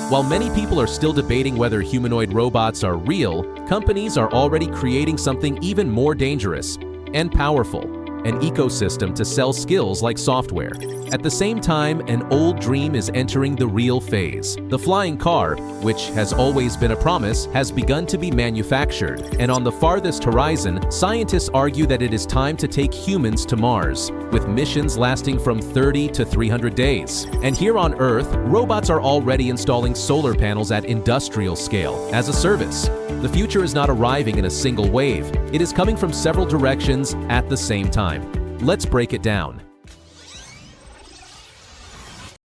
While many people are still debating whether humanoid robots are real, companies are already creating something even more dangerous and powerful: an ecosystem to sell skills like software. At the same time, an old dream is entering the real phase. The flying car, which has always been a promise, has begun to be manufactured. And on the farthest horizon, scientists argue that it is time to take humans to Mars, with missions lasting from 30 to 300 days. And here on Earth, robots are already installing solar panels at industrial scale as a service. The future is not arriving in a single wave. It is coming from several directions at the same time. Let's break it down.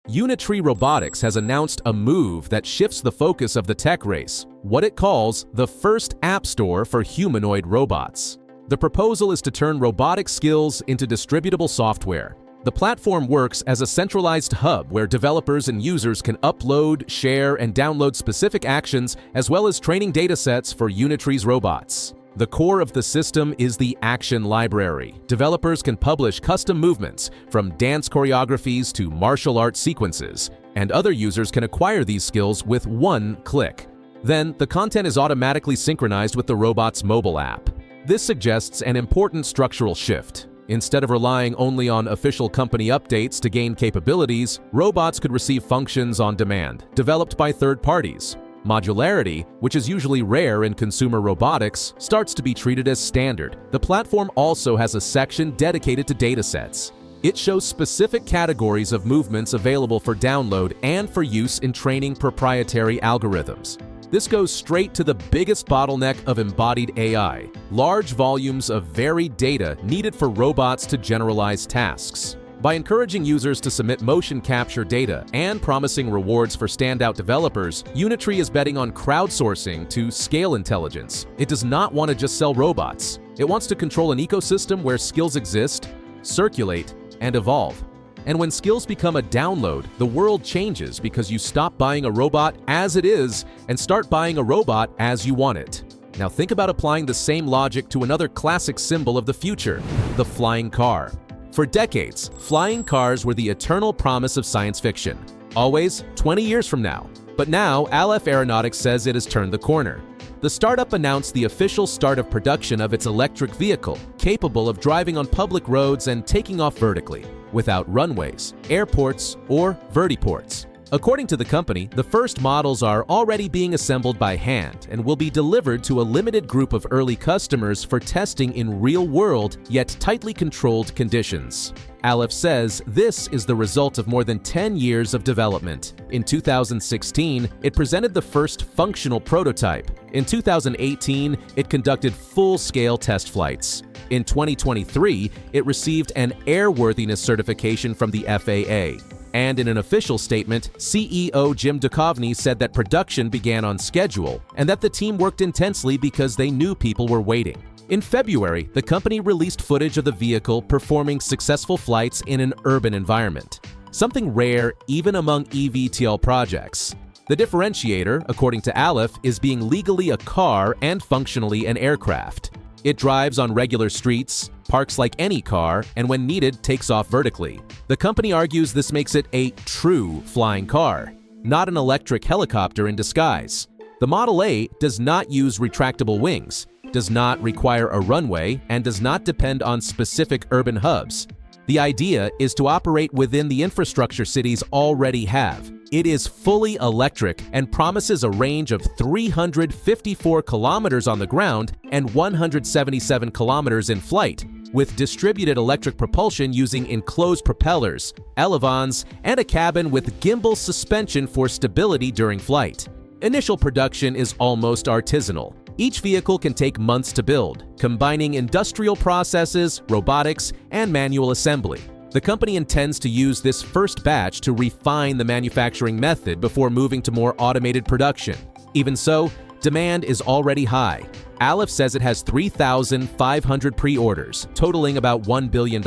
Unitree Robotics has announced a move that shifts the focus of the tech race, what it calls the first app store for humanoid robots. The proposal is to turn robotic skills into distributable software. The platform works as a centralized hub where developers and users can upload, share, and download specific actions, as well as training datasets for Unitree's robots. The core of the system is the Action Library. Developers can publish custom movements, from dance choreographies to martial arts sequences, and other users can acquire these skills with one click. Then, the content is automatically synchronized with the robot's mobile app. This suggests an important structural shift. Instead of relying only on official company updates to gain capabilities, robots could receive functions on demand, developed by third parties. Modularity, which is usually rare in consumer robotics, starts to be treated as standard. The platform also has a section dedicated to datasets. It shows specific categories of movements available for download and for use in training proprietary algorithms. This goes straight to the biggest bottleneck of embodied AI: large volumes of varied data needed for robots to generalize tasks. By encouraging users to submit motion capture data and promising rewards for standout developers, Unitree is betting on crowdsourcing to scale intelligence. It does not want to just sell robots. It wants to control an ecosystem where skills exist, circulate, and evolve. And when skills become a download, the world changes because you stop buying a robot as it is and start buying a robot as you want it. Now think about applying the same logic to another classic symbol of the future: the flying car. For decades, flying cars were the eternal promise of science fiction. Always 20 years from now. But now, Alef Aeronautics says it has turned the corner. The startup announced the official start of production of its electric vehicle, capable of driving on public roads and taking off vertically, without runways, airports, or vertiports. According to the company, the first models are already being assembled by hand and will be delivered to a limited group of early customers for testing in real-world, yet tightly controlled conditions. Alef says this is the result of more than 10 years of development. In 2016, it presented the first functional prototype. In 2018, it conducted full-scale test flights. In 2023, it received an airworthiness certification from the FAA. And in an official statement, CEO Jim Duchovny said that production began on schedule and that the team worked intensely because they knew people were waiting. In February, the company released footage of the vehicle performing successful flights in an urban environment, something rare even among eVTOL projects. The differentiator, according to Alef, is being legally a car and functionally an aircraft. It drives on regular streets, parks like any car, and when needed, takes off vertically. The company argues this makes it a true flying car, not an electric helicopter in disguise. The Model A does not use retractable wings, does not require a runway, and does not depend on specific urban hubs. The idea is to operate within the infrastructure cities already have. It is fully electric and promises a range of 354 kilometers on the ground and 177 kilometers in flight, with distributed electric propulsion using enclosed propellers, elevons, and a cabin with gimbal suspension for stability during flight. Initial production is almost artisanal. Each vehicle can take months to build, combining industrial processes, robotics, and manual assembly. The company intends to use this first batch to refine the manufacturing method before moving to more automated production. Even so, demand is already high. Alef says it has 3,500 pre-orders, totaling about $1 billion.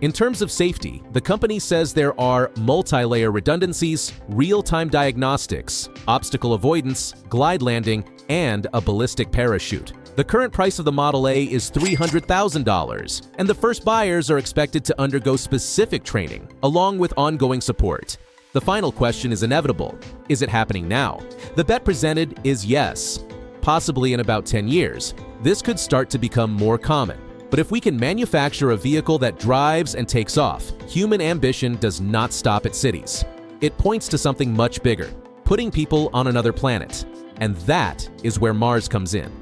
In terms of safety, the company says there are multi-layer redundancies, real-time diagnostics, obstacle avoidance, glide landing, and a ballistic parachute. The current price of the Model A is $300,000, and the first buyers are expected to undergo specific training, along with ongoing support. The final question is inevitable. Is it happening now? The bet presented is yes. Possibly in about 10 years, this could start to become more common. But if we can manufacture a vehicle that drives and takes off, human ambition does not stop at cities. It points to something much bigger, putting people on another planet. And that is where Mars comes in.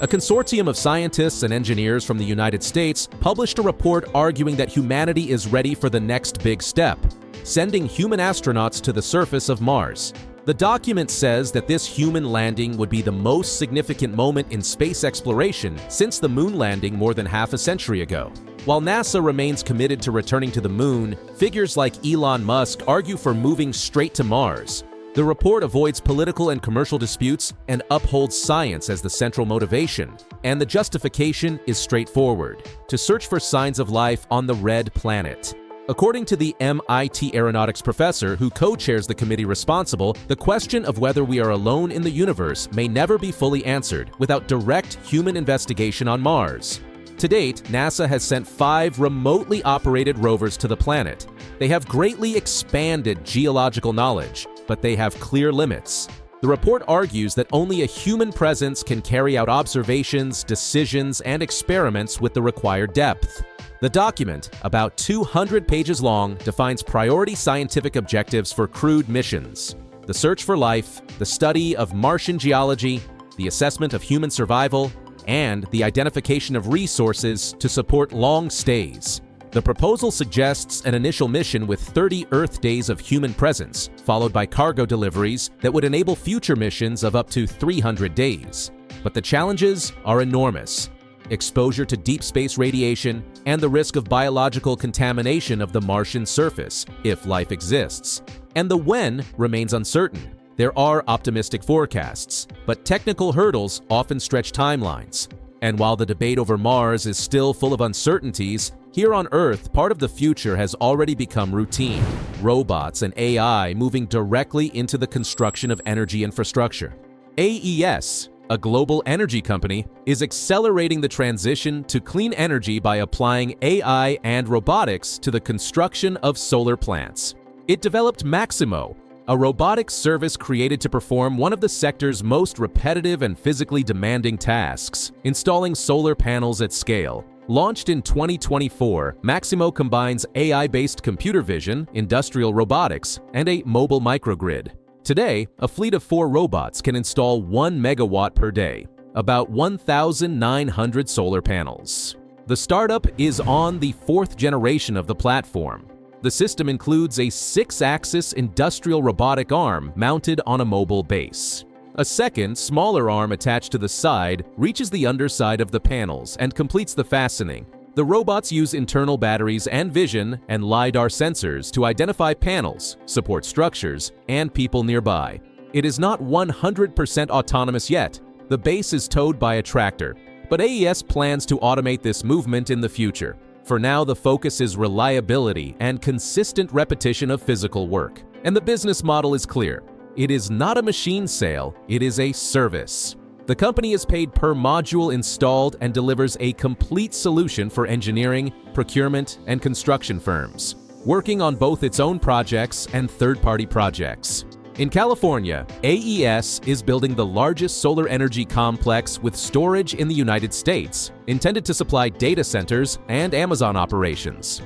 A consortium of scientists and engineers from the United States published a report arguing that humanity is ready for the next big step, sending human astronauts to the surface of Mars. The document says that this human landing would be the most significant moment in space exploration since the moon landing more than half a century ago. While NASA remains committed to returning to the moon, figures like Elon Musk argue for moving straight to Mars. The report avoids political and commercial disputes and upholds science as the central motivation, and the justification is straightforward: to search for signs of life on the red planet. According to the MIT aeronautics professor who co-chairs the committee responsible, the question of whether we are alone in the universe may never be fully answered without direct human investigation on Mars. To date, NASA has sent 5 remotely operated rovers to the planet. They have greatly expanded geological knowledge, but they have clear limits. The report argues that only a human presence can carry out observations, decisions, and experiments with the required depth. The document, about 200 pages long, defines priority scientific objectives for crewed missions: the search for life, the study of Martian geology, the assessment of human survival, and the identification of resources to support long stays. The proposal suggests an initial mission with 30 Earth days of human presence, followed by cargo deliveries that would enable future missions of up to 300 days. But the challenges are enormous: exposure to deep space radiation, and the risk of biological contamination of the Martian surface, if life exists. And the when remains uncertain. There are optimistic forecasts, but technical hurdles often stretch timelines. And while the debate over Mars is still full of uncertainties, here on Earth, part of the future has already become routine: robots and AI moving directly into the construction of energy infrastructure. AES, a global energy company, is accelerating the transition to clean energy by applying AI and robotics to the construction of solar plants. It developed Maximo, a robotics service created to perform one of the sector's most repetitive and physically demanding tasks: installing solar panels at scale. Launched in 2024, Maximo combines AI-based computer vision, industrial robotics, and a mobile microgrid. Today, a fleet of 4 robots can install 1 megawatt per day, about 1,900 solar panels. The startup is on the 4th generation of the platform. The system includes a 6-axis industrial robotic arm mounted on a mobile base. A second, smaller arm attached to the side reaches the underside of the panels and completes the fastening. The robots use internal batteries and vision and LiDAR sensors to identify panels, support structures, and people nearby. It is not 100% autonomous yet. The base is towed by a tractor, but AES plans to automate this movement in the future. For now, the focus is reliability and consistent repetition of physical work. And the business model is clear. It is not a machine sale, it is a service. The company is paid per module installed and delivers a complete solution for engineering, procurement, and construction firms, working on both its own projects and third-party projects. In California, AES is building the largest solar energy complex with storage in the United States, intended to supply data centers and Amazon operations.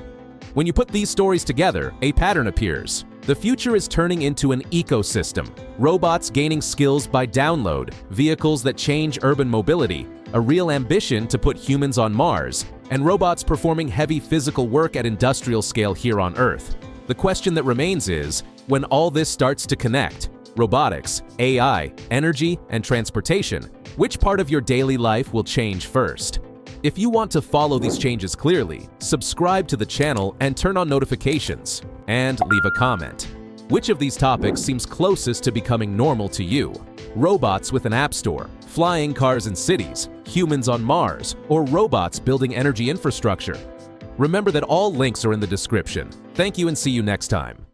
When you put these stories together, a pattern appears. The future is turning into an ecosystem: robots gaining skills by download, vehicles that change urban mobility, a real ambition to put humans on Mars, and robots performing heavy physical work at industrial scale here on Earth. The question that remains is, when all this starts to connect, robotics, AI, energy, and transportation, which part of your daily life will change first? If you want to follow these changes clearly, subscribe to the channel and turn on notifications, and leave a comment. Which of these topics seems closest to becoming normal to you? Robots with an app store, flying cars in cities, humans on Mars, or robots building energy infrastructure? Remember that all links are in the description. Thank you and see you next time.